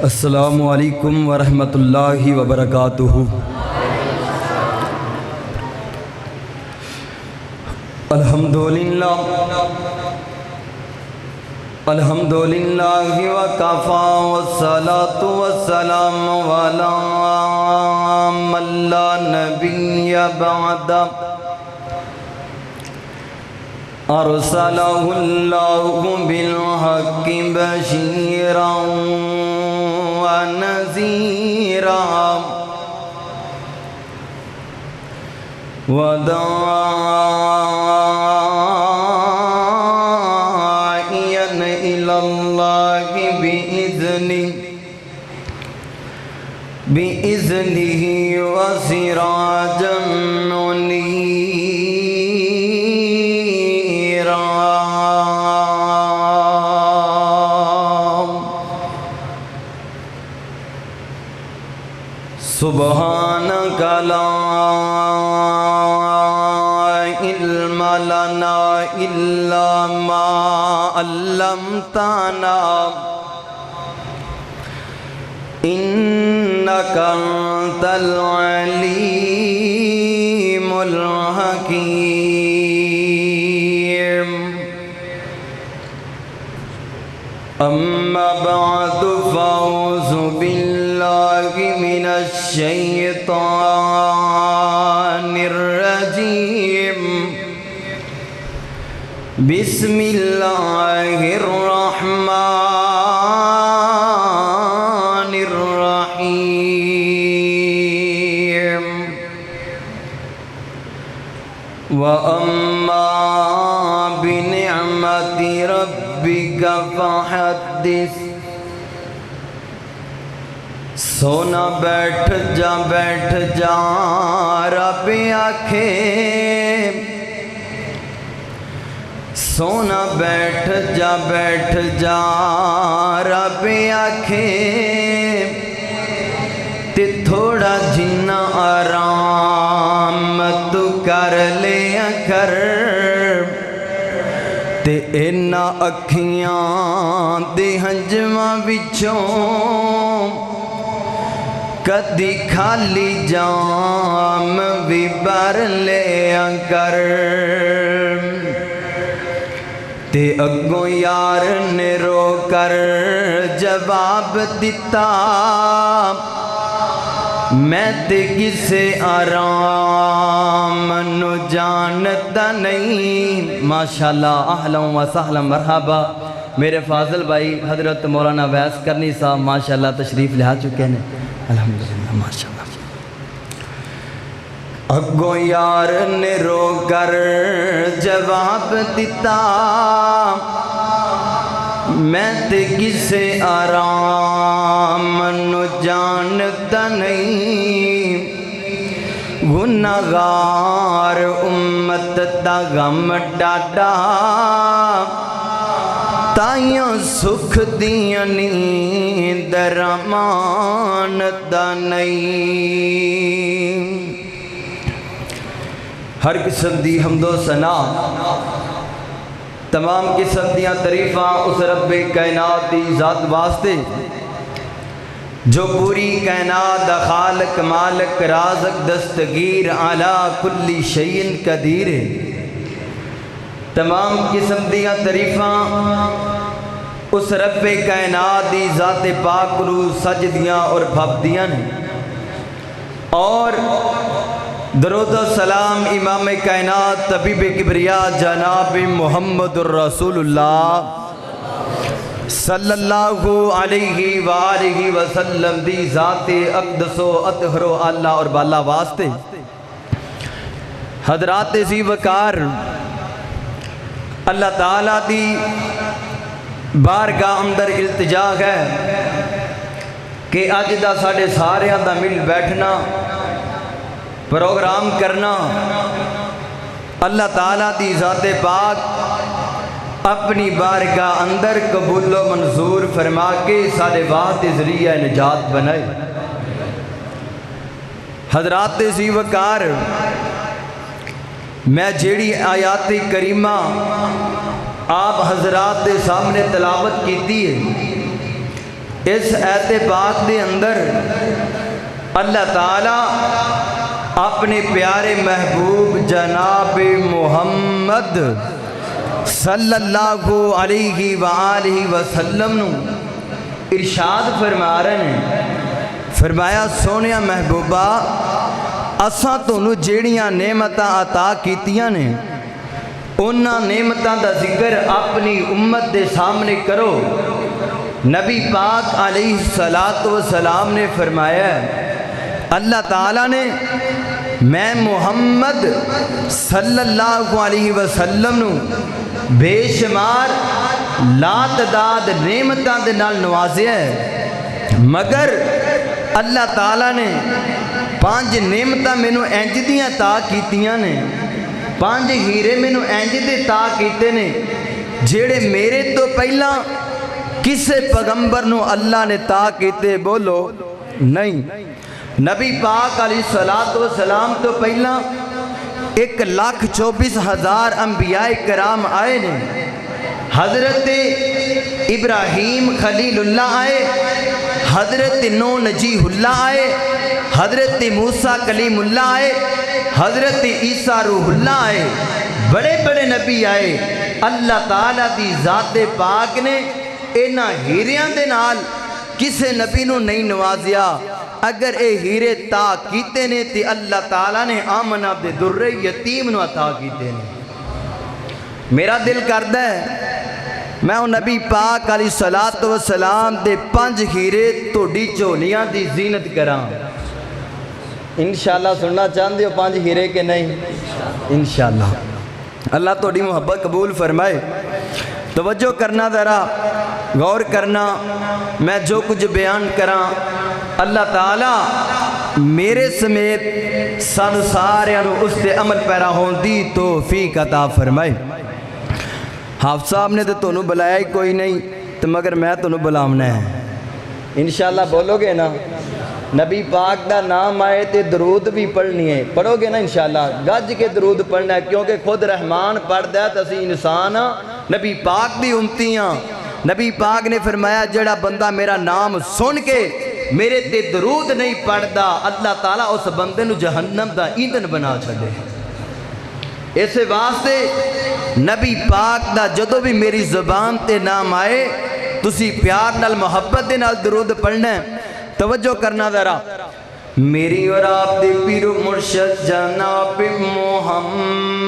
السلام علیکم ورحمۃ اللہ وبرکاتہ۔ الحمدللہ وکفا والصلاة والسلام علی من لا نبی بعد ارسلہ اللہ بالحق بشیرا ونذیرا وداعیا الی اللہ بإذنہ وسراجا منیرا۔ سبحانک لا علم لنا الا ما علمتنا انک انت العلیم الحکیم۔ اما بعد فاعوذ باللہ من الشیطان الرجیم۔ بسم اللہ الرحمن الرحیم۔ وَأَمَّا بِنِعْمَةِ رَبِّكَ فَحَدِّثْ۔ سونا بیٹھ جا رب آکھے، سونا بیٹھ جا رب آکھے، تے تھوڑا جنہ آرام تو کر لیا کر، تے اینا اکھیاں دے ہنجواں وچوں کدی خالی جام بھی بھر لیا کر۔ تے اگوں یار نے رو کر جواب دیتا، میں تے کسے آرام نو جانتا نہیں۔ ماشاءاللہ، اہلا و سہلا مرحبا۔ میرے فاضل بھائی حضرت مولانا ویس کرنی صاحب ماشاءاللہ تشریف لے چکے ہیں، الحمدللہ ماشاءاللہ۔ اگوں یار نے رو کر جواب دیتا، میں تے کسے آرام نو جانتا نہیں۔ گناہگار امت دا غم ڈاڈا، تائیاں سکھ دیاں نیند رمانتا نہیں۔ ہر قسم دی حمد و ثنا، تمام قسم دیاں تعریفاں اس رب کائنات دی ذات واسطے جو پوری کائنات دا خالق مالک رازق دستگیر علی کل شیء قدیر ہے۔ تمام قسم دیاں تعریفاں اس رب کائنات دی ذات پاک رو سجدیاں اور بھبدیاں ہیں، اور درود و سلام امام کائنات طبیب کبریاء جناب محمد الرسول اللہ صلی اللہ علیہ وآلہ وسلم دی ذات اقدس و اطہر و اعلیٰ اور بالا واسطے حضرات ذی وقار اللہ تعالیٰ دی بارگاہ اندر التجا ہے کہ اج دا ساڑے ساریاں دا مل بیٹھنا پروگرام کرنا اللہ تعالیٰ دی ذات پاک اپنی بارگاہ اندر قبول و منظور فرما کے سارے واسطے ذریعہ نجات بنائے۔ حضرات ذی وقار میں جیڑی آیات کریمہ آپ حضرات دے سامنے تلاوت کیتی ہے، اس آیت پاک دے اندر اللہ تعالیٰ اپنے پیارے محبوب جناب محمد صلی اللہ علیہ وآلہ وسلم نو ارشاد فرما رہے ہیں، فرمایا سونیا محبوبہ اساں تانوں جیڑیاں نعمتاں عطا کیتیاں نے انہاں نعمتاں دا ذکر اپنی امت دے سامنے کرو۔ نبی پاک علیہ السلام نے فرمایا اللہ تعالیٰ نے میں محمد صلی اللہ علیہ وسلم نو بے شمار لا تعداد نعمتاں دے نال نوازیا ہے، مگر اللہ تعالیٰ نے 5 نعمتاں مینوں انج دیاں عطا کیتیاں نے، 5 ہیرے مینوں انج دے عطا کیتے نے جیڑے میرے تو پہلا کسے پیغمبر نو اللہ نے عطا کیتے بولو نہیں۔ نبی پاک علیہ السلام تو پہلا 1,24,000 انبیاء کرام آئے نے، حضرت ابراہیم خلیل اللہ آئے، حضرت نوح نجیح اللہ آئے، حضرت موسیٰ کلیم اللہ آئے، حضرت عیسیٰ روح اللہ آئے، بڑے بڑے نبی آئے۔ اللہ تعالیٰ دی ذات پاک نے اینا ہیریاں دے نال کسے نبی نو نہیں نوازیا۔ اگر اے ہیرے تا کیتے نے تے اللہ تعالیٰ نے آمنہ دے در یتیم نو عطا کیتے نے۔ میرا دل کردہ ہے میں وہ نبی پاک علیہ السلام دے 5 ہیرے توڑی چولیاں دی زینت کرام۔ انشاءاللہ سننا چاہتے ہو 5 ہیرے کے نہیں؟ انشاءاللہ اللہ توڑی محبت قبول فرمائے۔ توجہ کرنا ذرا غور کرنا، میں جو کچھ بیان کراں اللہ تعالیٰ میرے سمیت سانو سارے اس تے عمل پیرا ہون دی توفیق عطا فرمائے۔ حافظ صاحب نے تو تونوں بلایا ہی کوئی نہیں تو مگر میں تونوں بلامنا ہے، انشاءاللہ بولو گے نا؟ نبی پاک دا نام آئے تے درود بھی پڑھنی ہے، پڑھو گے نا انشاءاللہ؟ گج کے درود پڑھنا ہے کیونکہ خود رحمان پڑھ دیا تسی انسان نبی پاک دی امتیاں۔ نبی پاک نے فرمایا جڑا بندہ میرا نام سن کے میرے تے درود نہیں پڑھ دا اللہ تعالیٰ اس بندے نو جہنم دا ایندھن بنا چھڑے۔ اس واسطے نبی پاک دا جدو بھی میری زبان تے نام آئے تسی پیار نال محبت دے نال درود پڑھنا ہے۔ توجہ کرنا ذرا، میری اور آپ دے پیر و مرشد جناب محمد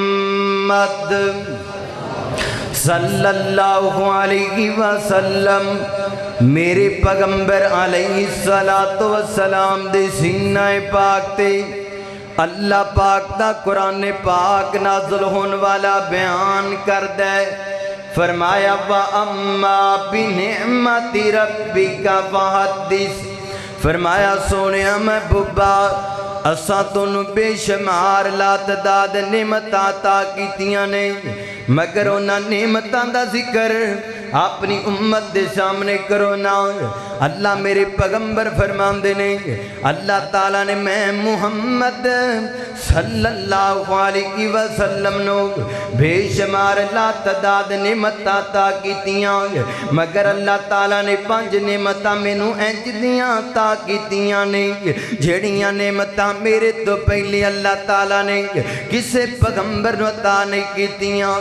صلی اللہ علیہ وسلم میرے پیغمبر علیہ السلام دے سینہ پاک تے اللہ پاک دا قرآن پاک نازل ہون والا بیان کر دے، فرمایا وَأَمَّا بِنِعْمَةِ رَبِّكَ فَحَدِّثْ۔ فرمایا سونیا محبوبہ اساں تانوں بے شمار لا تعداد نعمتاں عطا کیتیاں نے، مگر انہاں نعمتاں دا ذکر اپنی امت دے سامنے کرو نا۔ اللہ میرے پیغمبر فرماندے نے اللہ تعالیٰ نے میں محمد صلی اللہ علیہ وسلم نو بے شمار لا تعداد نعمت عطا کیتیاں، مگر اللہ تعالیٰ نے 5 نعمتاں مینوں انج دیاں عطا کیتیاں نے جڑیاں نعمتاں میرے تو پہلے اللہ تعالیٰ نے کسے پیغمبر نو عطا نہیں کیتیاں۔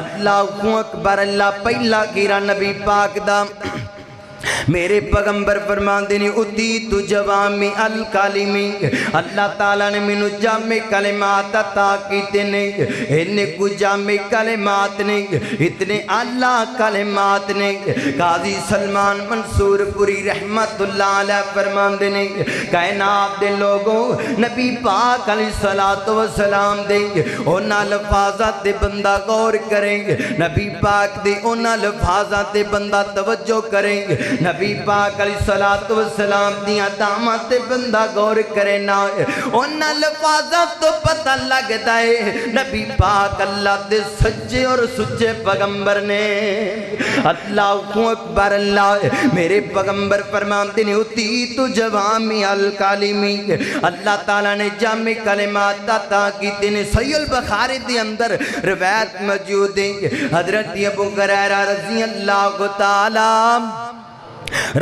اللہ اکبر، اللہ پہلا گیرا نبی پاک دا میرے پیغمبر فرماندے نے اتیت جوامی الکلمی، اللہ تعالیٰ نے مینوں جامع کلمات عطا کیتے نے، انہیں کچھ جامع کلمات نے، اتنے اللہ کلمات نے۔ قاضی سلمان منصور پوری رحمت اللہ علیہ فرماندے نے کائنات دے لوگوں نبی پاک علیہ السلام دے انہاں لفاظات دے بندہ غور کریں، نبی پاک دے انہاں لفاظات دے بندہ توجہ کریں، نبی پاک علیہ السلام دیاں دامات بندہ غور کرے نا انہاں لفاظات تو پتہ لگتا ہے نبی پاک اللہ دے سچے اور سچے پیغمبر نے۔ اللہ اکبر، اللہ میرے پیغمبر فرماتے نے اتیت جوامی الکلمی، اللہ تعالیٰ نے جامع کلمات عطا کیتے نے۔ صحیح البخاری دے اندر روایت موجود ہے، حضرت ابو ہریرہ رضی اللہ تعالیٰ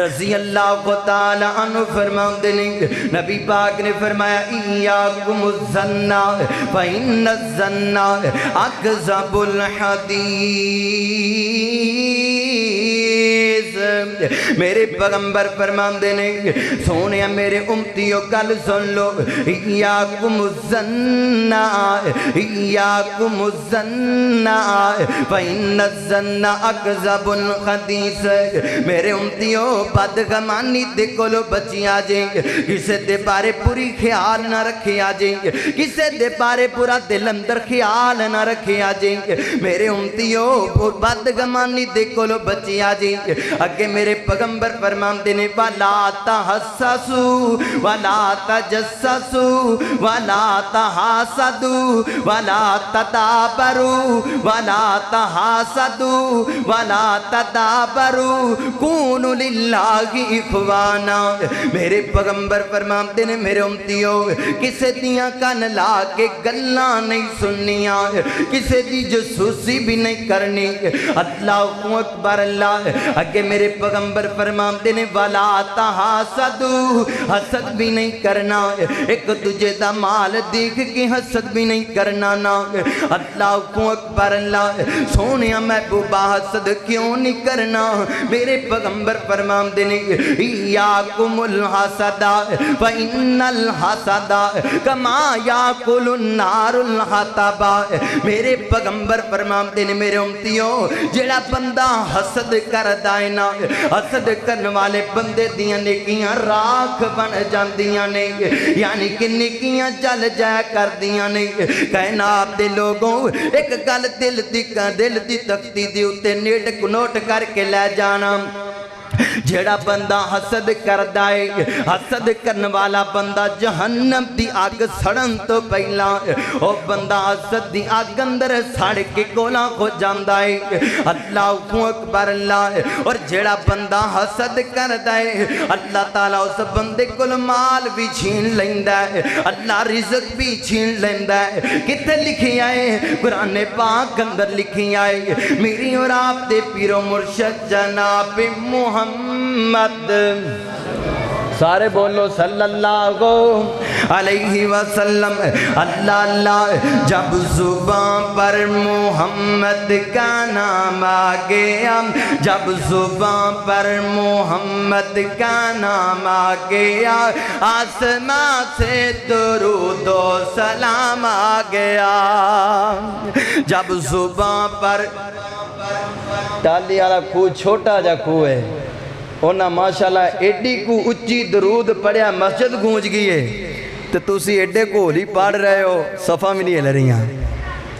رضی اللہ تعالی عنہ فرماتے ہیں نبی پاک نے فرمایا ایاکم الظن فإن الظن اکذب الحدیث۔ میرے پیغمبر فرماتے ہیں سونے میرے امتیوں گل سن لو، ایاکم الظن ایاکم الظن فإن الظن اکذب الحدیث۔ میرے امتیوں بدگمانی دے کولو بچیاں جے، کسے دے بارے پوری خیال نہ رکھے آجیں، کسے دے بارے پورا دل اندر خیال نہ رکھے آجیں۔ میرے امتیوں بدگمانی دے کولو بچیاں جے۔ اگے میرے پیغمبر فرماندے نے وَلَا تَحَسَّسُوا وَلَا تَجَسَّسُوا وَلَا تَحَاسَدُوا وَلَا تَدَابَرُوا وَلَا تَحَاسَدُوا وَلَا تَدَابَرُوا کونوا للہ اخوانا۔ میرے پیغمبر فرماتے نے میرے امتیوں کسے دیاں کان لا کے گلاں نہیں سننیاں، کسے دی جسوسی بھی نہیں کرنی۔ اللہ اکبر اللہ۔ اگے میرے پیغمبر فرماتے نے وَلَا تَحَاسَدُوا حسد بھی نہیں کرنا، ایک تجھے دا مال دیکھ کے حسد بھی نہیں کرنا نا۔ اللہ اکبر اللہ۔ سونیا محبوبہ حسد کیوں نہیں کرنا؟ میرے پیغمبر فرماندے نے ایاکم الحسد فإن الحسد کما یاکل النار الحطب۔ میرے پیغمبر فرماندے نے میرے امتیوں جڑا بندہ حسد کردا ہے نا، حسد کرنے والے بندے دیاں نیکیاں راکھ بن جاندیاں نے، یعنی کہ نیکیاں جل جایا کر دیاں نے۔ کائنات دے لوگوں ایک گل دل دی تختی دی اتے نوٹ کر کے لے جانا، جیڑا بندہ حسد کردہ ہے، حسد کرنے والا بندہ جہنم دی آگ سڑن تو پہلا او بندہ حسد دی آگ اندر سڑ کے کولا ہو جاندہ ہے۔ اللہ اکبر اللہ۔ اور جیڑا بندہ حسد کردہ ہے اللہ تعالیٰ اس بندے کو مال بھی چھین لیندہ ہے، اللہ رزق بھی چھین لیندہ ہے۔ کتے لکھی آئے؟ قرآن پاک اندر لکھی آئے میری اور آپ دے پیر و مرشد جناب محمد، سارے بولو صلی اللہ علیہ وسلم۔ اللہ اللہ۔ جب زبان پر محمد کا نام آ گیا، جب زبان پر محمد کا نام آ گیا، آسمان سے درود و سلام آ گیا۔ جب زبان پر ٹالی والا کھو چھوٹا جا کھو ہے، انہاں ماشاءاللہ ایڈی کو اچھی درود پڑھیا مسجد گونج گئی ہے، تو تسی ایڈے کو ہولی پڑھ رہے ہو صفحہ میں نہیں ہل رہی ہیں۔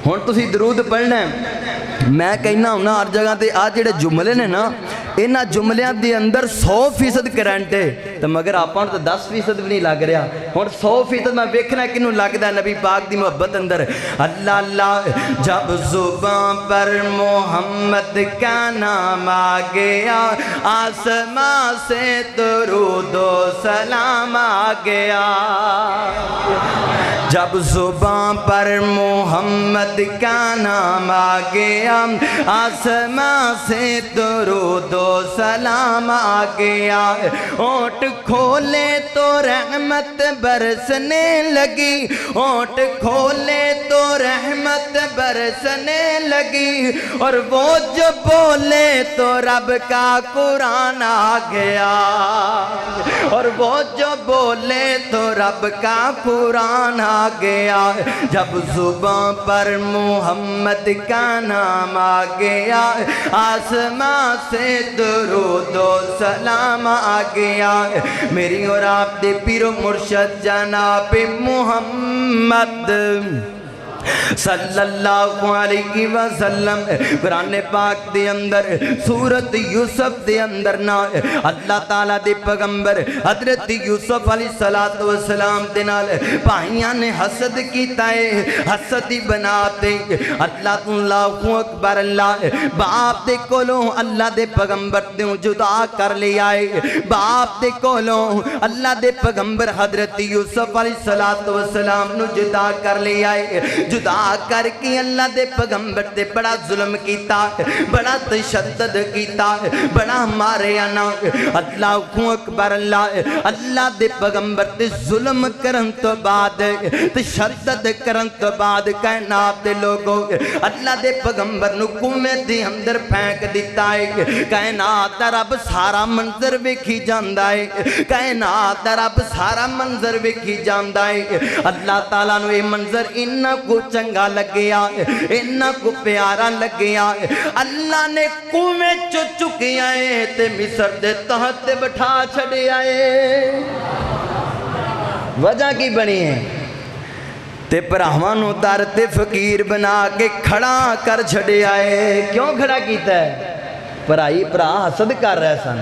ہون تسی درود پڑھنا ہے، میں کہنا ہوں نا ہر جگہ تے آج جڑے جملے نے نا انہاں جملیاں دے اندر 100% کرنٹ ہے، تو مگر آپاں تو 10% بھی نہیں لگ رہا۔ ہون 100% میں ویکھنا کنوں لگدا ہے نبی پاک دی محبت اندر۔ اللہ اللہ۔ جب زبان پر محمد کا نام آ گیا، آسمان سے درود و سلام آ گیا۔ جب زبان پر محمد کا نام آ گیا، آسمان سے درود و سلام آ گیا۔ ہونٹ کھولے تو رحمت برسنے لگی، ہونٹ کھولے تو رحمت برسنے لگی، اور وہ جو بولے تو رب کا قرآن آ گیا، اور وہ جو بولے تو رب کا قرآن آ گیا۔ جب زبان پر محمد کا نام آ گیا، آسمان سے درود و سلام آ گیا۔ میری اور آپ دے پیر و مرشد جناب محمد صلی اللہ علیہ وسلم قرآن پاک دے اندر سورت یوسف دے اندر نا اللہ تعالیٰ دے پیغمبر حضرت یوسف علیہ السلام دے نال بھائیاں نے حسد کیتا ہے، حسدی بناتے اللہ اکبر اللہ۔ باپ دے کولوں اللہ دے پیغمبر دے جدا کر لے آئے، باپ دے کولوں اللہ دے پیغمبر حضرت یوسف علیہ السلام نو جدا کر لے آئے۔ جدا کر کے اللہ دے پیغمبر تے بڑا ظلم کیتا بڑا تشدد کیتا بڑا ماریا نا اللہ کو اکبر اللہ دے پیغمبر تے ظلم کرن تو بعد تشدد کرن تو بعد کائنات دے لوگوں اللہ دے پیغمبر نو کنویں دے اندر پھینک دیتا ہے کائنات دا رب سارا منظر ویکھی جاندا ہے کائنات دا رب سارا منظر ویکھی جاندا ہے اللہ تعالیٰ نو یہ منظر انہاں کو چنگا لگیا انہاں کو پیارا لگیا اللہ نے کنویں چو چکیا ہے تے مصر دے تحت بٹھا چھڑے آئے وجہ کی بنی ہے تے پراہوانوں تارتے فقیر بنا کے کھڑا کر چھڑے آئے کیوں کھڑا کیتا ہے پرائی پرا حسد کر رہے سن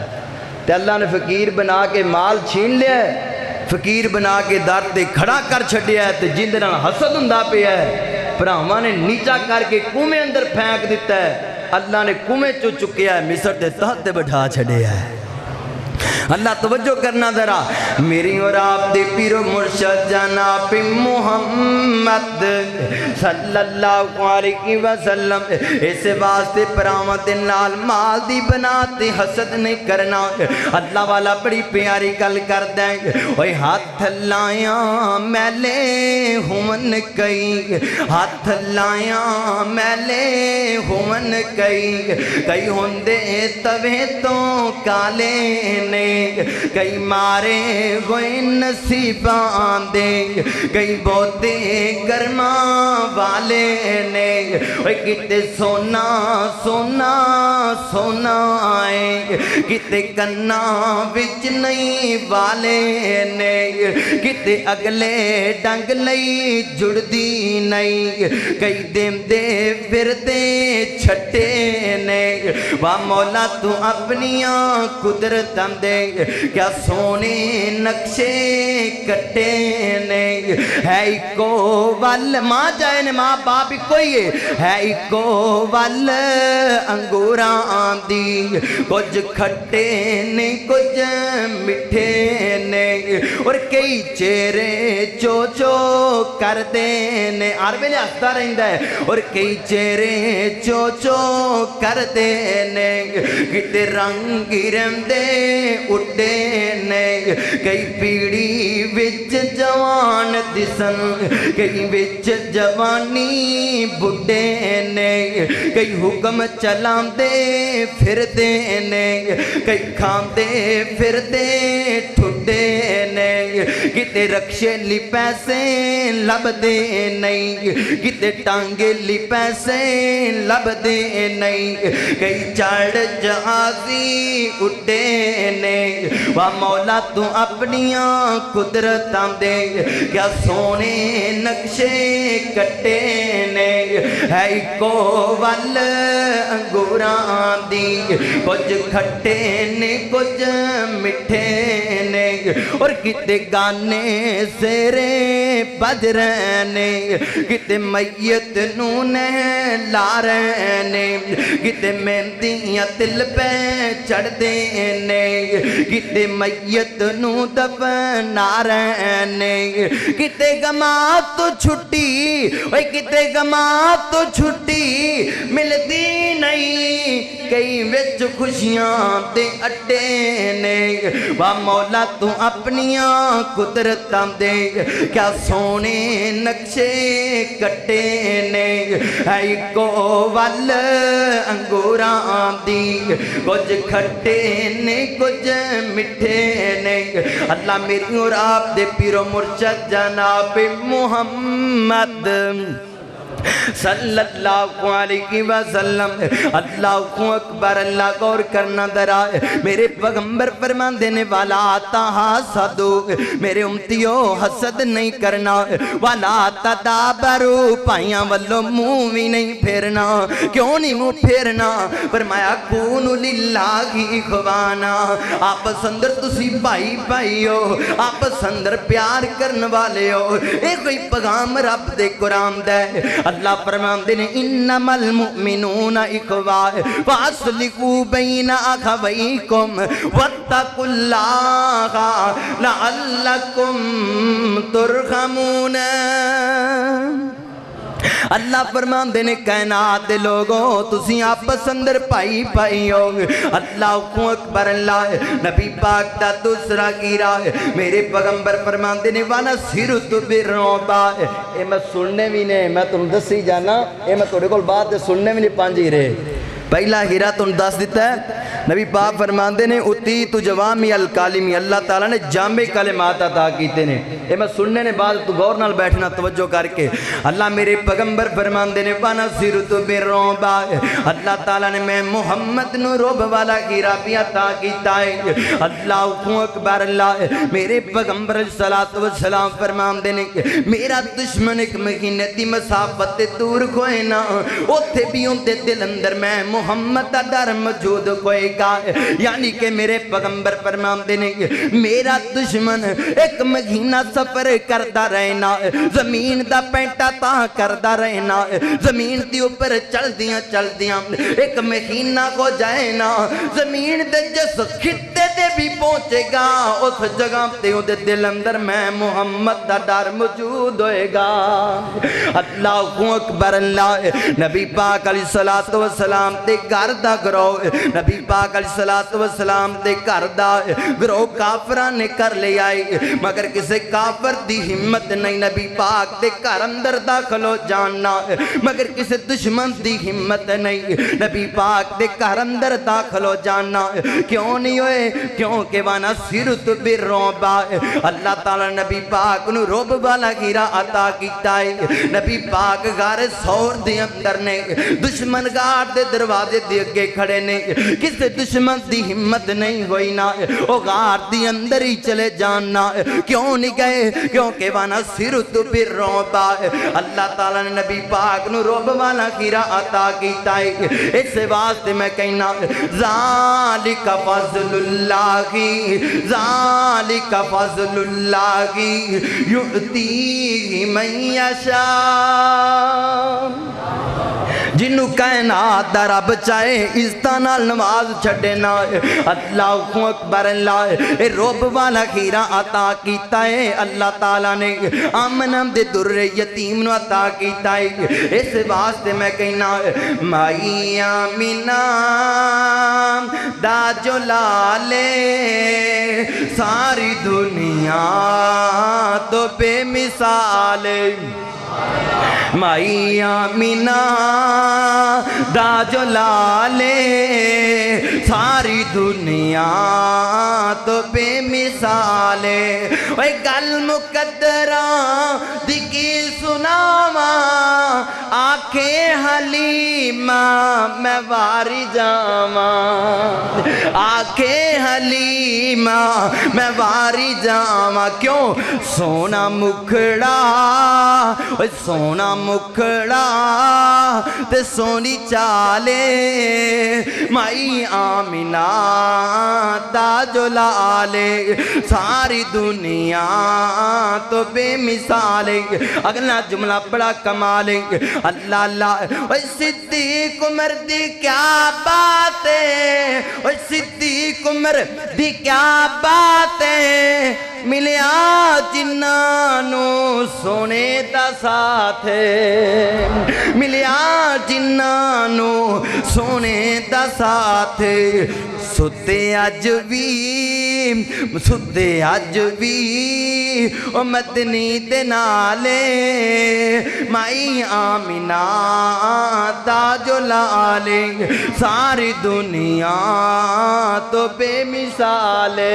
تے اللہ نے فقیر بنا کے مال چھین لیا ہے فقیر بنا کے دارتے کھڑا کر چھڑے آئے تے جندنا حسد ہندہ پہ ہے پراہوان نے نیچا کر کے کنویں اندر پھینک دیتا ہے اللہ نے کنویں چو چکیا ہے مصر دے تحت بٹھا چھڑے آئے اللہ توجہ کرنا ذرا میری اور آپ دے پیر و مرشد جناب محمد صلی اللہ علیہ وسلم اس واسطے پرامت نال مال دی بناتے حسد نہیں کرنا اللہ والا بڑی پیاری گل کر دیں اوہ ہاتھ لائیاں میلے ہون کئی ہاتھ لائیاں میلے ہون کئی ہوندے توے تو کالے نے کئی مارے ہوئے نصیبان دے کئی بوتے گرما والے نے کتے سونا سونا سونا آئے کتے کنا وچ نہیں والے نے کتے اگلے ڈنگ لئی جڑ دی نہیں کئی دیم دے پھر دے چھٹے نے واہ مولا تو اپنیاں قدرت ہم دے کیا سونے نقشے کٹے نے ہے ایکو وال ماں جائے نے ماں باپ کوئی ہے ایکو وال انگوراں دی کچھ کھٹے نے کچھ مٹھے نے اور کئی چہرے چو چو کر دینے عربی نے ہستا رہندہ ہے اور کئی چہرے چو چو کر دینے کتے رنگی رمدے اٹھے نے کئی پیڑی وچ جوان دسن کئی وچ جوانی بڑھے نے کئی حکم چلام دے پھر دینے کئی کھام دے پھر دے ٹھڈے نے کتے رکشے لی پیسے لب دے نہیں کتے ٹانگے لی پیسے لب دے نہیں کئی چڑھ جہازی اٹھے نے واہ مولا تو اپنیاں قدرتاں دے کیا سونے نقشے کٹے نے ہے ایکو وال انگوراں دی کچھ کھٹے نے کچھ مٹھے نے اور کتے گانے سیرے بج رہنے کتے میت نونے لا رہنے کتے مہندیاں دل پہ چڑھ دینے کتے میت نو دفنا رہنے کتے گما تو چھٹی کتے گما تو چھٹی ملتی نہیں کئی وچ خوشیاں دے اٹے نے واہ مولا تو اپنیاں قدرتاں دے کیا سونے نقشے کٹے نے ایکو وال انگوراں دی کچھ کھٹے نے کچھ مٹھے نے اللہ میری اور آپ دے پیر و مرشد جناب محمد صلی اللہ علیہ وسلم اللہ اکبر اللہ غور کرنا درا میرے پیغمبر فرمان دینے والا تحاسدو میرے امتیو حسد نہیں کرنا والا تدابرو پائیاں والو مووی نہیں پھیرنا کیوں نہیں مو پھیرنا فرمایا کونو للہ اخوانا آپ سندر تسی بھائی بھائی ہو آپ سندر پیار کرنے والے ہو ایک کوئی پیغام رب دے قرآن دے اللہ فرمان دینے انما المؤمنون اخوہ فاصلحوا بین اخویکم واتقوا اللہ لعلکم ترحمون اللہ فرماندے نے کائنات دے لوگوں تسی آپس اندر پائی پائی ہو اللہ اکبر اللہ نبی پاک دا دوسرا گیرا میرے پیغمبر فرماندے نے وانا سرت بالرعبا اے میں سننے بھی نے میں تم دسی جانا اے میں توڑے کول بات سننے بھی نہیں پانچ ہیرے پہلا ہیرا تم دس دیتا ہے نبی پاک فرماندے نے اتی تو جوامی الکالمی اللہ تعالیٰ نے جامع کلمات عطا کیتے نے اے میں سننے نے بعد تو غور نال بیٹھنا توجہ کر کے اللہ میرے پیغمبر فرماندے نے وانا سرت بالرعبا اللہ تعالیٰ نے میں محمد نو رعب والا گیرا بھی عطا کیتا ہے اللہ اکبر اللہ میرے پیغمبر صلی اللہ علیہ وسلم فرماندے نے میرا دشمن ایک مہینے دی مسافت دور کوئی نہ اوتھے بھی اون دے دل اندر میں محمد دا ڈر موجود کوئی گا یعنی کہ میرے پیغمبر فرماندے نے میرا دشمن ایک مہینہ سفر کرتا رہنا زمین دا پینٹا تا کرتا رہنا زمین دی اوپر چل دیاں ایک مہینہ کو جائے نا زمین دے جس خطے دے بھی پہنچے گا اس جگہ تے دے دل اندر میں محمد دا ڈر موجود ہوئے گا اللہ اکبر اللہ نبی پاک علیہ السلام تے گھر دا گروہ نبی پاک علیہ السلام تے گھر دا گروہ کافران نے کر لے آئے مگر کسے کافر دی ہمت نہیں نبی پاک تے گھر اندر داخل ہو جاننا مگر کسے دشمن دی ہمت نہیں نبی پاک تے گھر اندر داخل ہو جاننا کیوں نہیں ہوئے کیونکہ وانا سرت بالرعبا اللہ تعالیٰ نبی پاک نو رعب والا گیرا عطا کیتا ہے نبی پاک غار سور دے اندر نے دشمن غار دے دروازے دے اگے کھڑے نے کسے دشمن دی ہمت نہیں ہوئی نا او غار دی اندر ہی چلے جاننا کیوں نہیں گئے کیونکہ وانا سرت بالرعبا اللہ تعالیٰ نے نبی پاک نو رعب والا گیرا عطا کیتا ہے اس واسطے میں کہنا ذالک فضل اللہ ذالک فضل اللہ یؤتیہ من یشاء جنہوں کائنات دا رب چاہے عزتاں نال نواز چھڑنا اللہ اکبر اللہ اے رعب والا خیرہ عطا کیتا ہے اللہ تعالیٰ نے آمنم دے در یتیم نو عطا کیتا ہے اس واسطے میں کہنا مائی آمینہ دا جو لالے ساری دنیا تو بے مثال مائی آمینہ دا جو لالے ساری دنیا تو بے مثالے وے گل مقدرہ دی کی سناما آنکھیں حلیمہ میں واری جاما آنکھیں حلیمہ میں واری جاما کیوں سونا مکھڑا سونا مکھڑا تے سونی چالے مائی آمینہ تاج لالے ساری دنیا تو بے مثالے اگلا جملہ بڑا کمالے اللہ اللہ صدیق عمر دی کیا بات ہے صدیق عمر دی کیا بات ہے ملیا جنانو سونے دا ساتھ ملیا جنانو سونے دا ساتھ ستے اج بھی او مدنی دے نالے مائی آمینہ تاج لالے ساری دنیا تو بے مثالے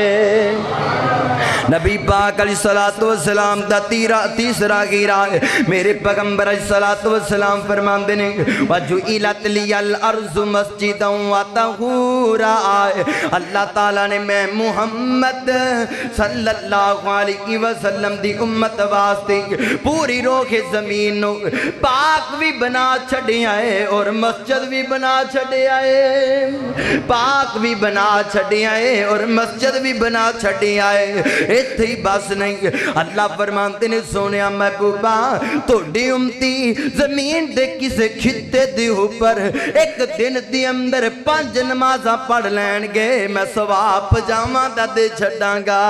نبی پاک علیہ السلام دا تیسرا گیرا ہے میرے پیغمبر علیہ السلام فرماندے نے وَجُعِلَتْ لِيَ الْأَرْضُ مَسْجِدًا وَطَهُورًا اللہ تعالیٰ نے میں محمد صلی اللہ علیہ وسلم دی امت واسطے پوری روح زمین نو پاک بھی بنا چھڑے آئے اور مسجد بھی بنا چھڑے آئے پاک بھی بنا چھڑے آئے اور مسجد بھی بنا چھڑے آئے اتھی بس نہیں اللہ فرمانتے نے سونیا محبوبہ توڑی امتی زمین دے کسے خطے دی اوپر ایک دن دی اندر 5 نمازاں پڑھ لین رہن گے میں سواب پجامہ دا دے چھڑاں گا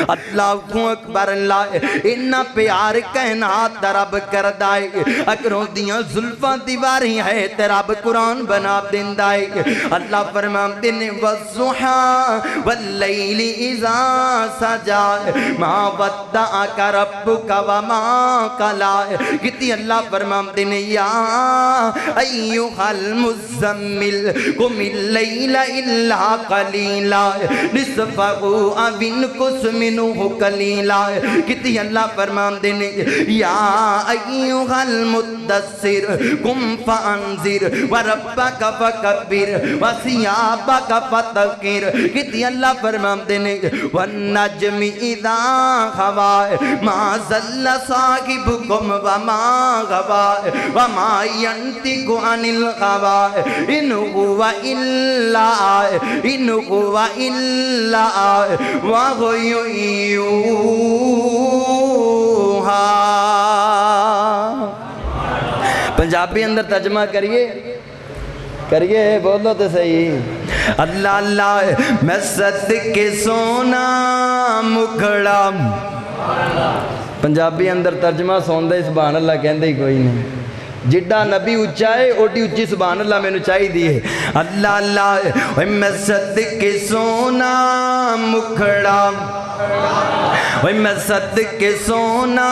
اللہ کو اکبر اللہ انہا پیار کائنات دا رب کردائے اکروں دیاں ظلفہ دیواری ہے تے رب قرآن بنا دندائے اللہ فرمان دن والضحا واللیل اذا سجا ما ودعک ربک وما قلا کتی اللہ فرمان دن یا ایوہ المزمل قم اللیل الا قلیلا نصفہ اوینکس منہ قلیلا کتی اللہ فرمان دن یا ایوہ المدثر قم فانذر وربک فکبر وثیابک فتذکر کتی اللہ فرمان دینے والنجم اذا ہوا ما ضل صاحبکم وما غوا وما ینطق عن الغوا ان هو الا وحی یوحا پنجابی اندر ترجمہ کریے بولو تو صحیح اللہ اللہ میں صدقے سونا مکھڑا پنجابی اندر ترجمہ سوندہ سبحان اللہ کہندے ہی کوئی نہیں جڈا نبی اچھا ہے اوٹی اچھی سبحان اللہ میں نے چاہی دی ہے اللہ اللہ میں صدقے سونا مکھڑا میں صدقے سونا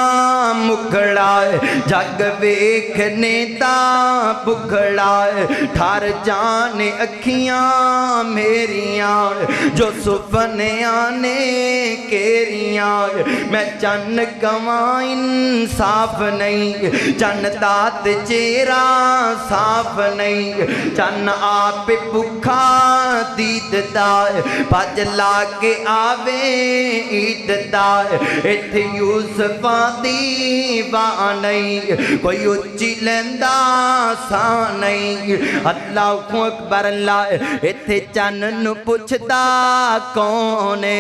مکھڑا جگ ویکھنے تا بکھڑا ٹھار جانے اکھیاں میریاں جو سپنے آنے کیریاں میں چن گواں انصاف نہیں چن دات چیرا صاف نہیں چن آپ بکھا دیدتا پاج لا کے آوے عیدتا ات یوسفہ دیوانی کوئی اچھی لیندہ سا نہیں اللہ کو اکبر اللہ ات چانن پوچھتا کونے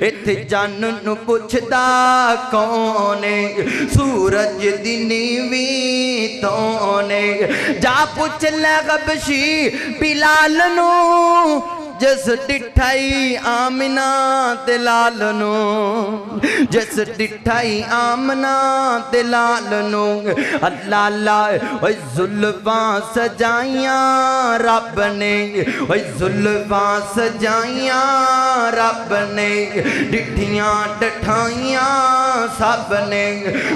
ات چانن پوچھتا کونے سورج دنیوی تونے جا پوچھ لے غبشی بلال نو جس ڈٹھائی آمنہ دلالنو جس ڈٹھائی آمنہ دلالنو اللہ اللہ وہی ظلفاں سجائیاں رب نے وہی ظلفاں سجائیاں رب نے ڈٹھیاں ڈٹھائیاں سب نے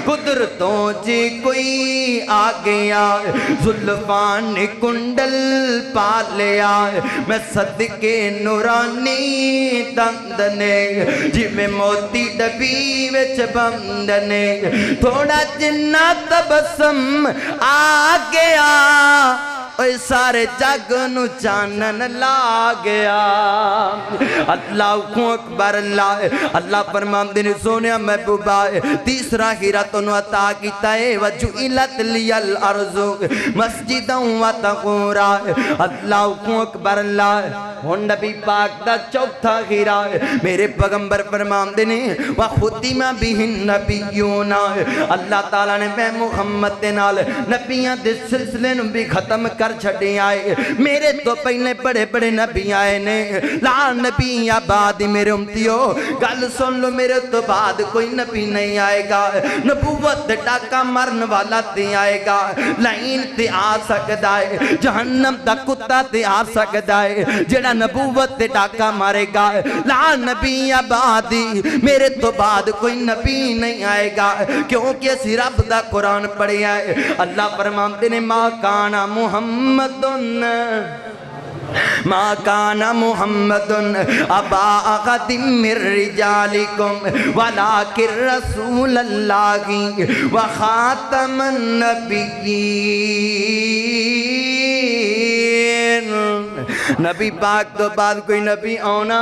قدرتوں جی کوئی آگیا ظلفاں نے کنڈل پالیا میں صدقے نورانی دندنے جی میں موتی ڈبی وچ بندنے تھوڑا جنہ تبسم آ گیا اوہ سارے جگ نو چانن لا گیا اللہ کو اکبر اللہ اللہ فرمان دینے سونیا محبوبہ تیسرا ہیرہ تنو عطا کیتا ہے وَجُعِلَتْ لِيَ الْأَرْضُ مَسْجِدًا وَطَهُورًا اللہ کو اکبر اللہ ہون نبی پاک دا چوتھا ہیرہ میرے پیغمبر فرمان دینے وَخُتِمَ بِهِ النَّبِيُّونَ اللہ تعالیٰ نے میں محمد دینال نبیاں دے سلسلے نو بھی ختم کر چھڑی آئے میرے تو پہلے بڑے بڑے نبی آئے نے لا نبی آباد میرے امتیو گل سن لو میرے تو بعد کوئی نبی نہیں آئے گا نبوت ڈاکہ مرن والا تے آئے گا لائن تے آ سکتا ہے جہنم دا کتا تے آ سکتا ہے جڑا نبوت ڈاکہ مارے گا لا نبی آبادی میرے تو بعد کوئی نبی نہیں آئے گا کیونکہ اسی رب دا قرآن پڑھے آئے اللہ فرماتے نے ما کانا محمدن ما کان محمد ابا احد من رجالکم ولکن رسول اللہ وخاتم النبیین نبی پاک تو بعد کوئی نبی آنا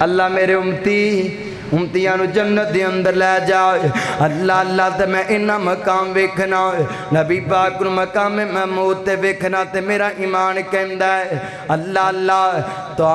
اللہ میرے امتیاں نو جنت دے اندر لے جائے اللہ اللہ تے میں انہاں مقام ویکھنا نبی پاک نو مقام محمود تے ویکھنا تے میرا ایمان کہندا ہے اللہ اللہ تو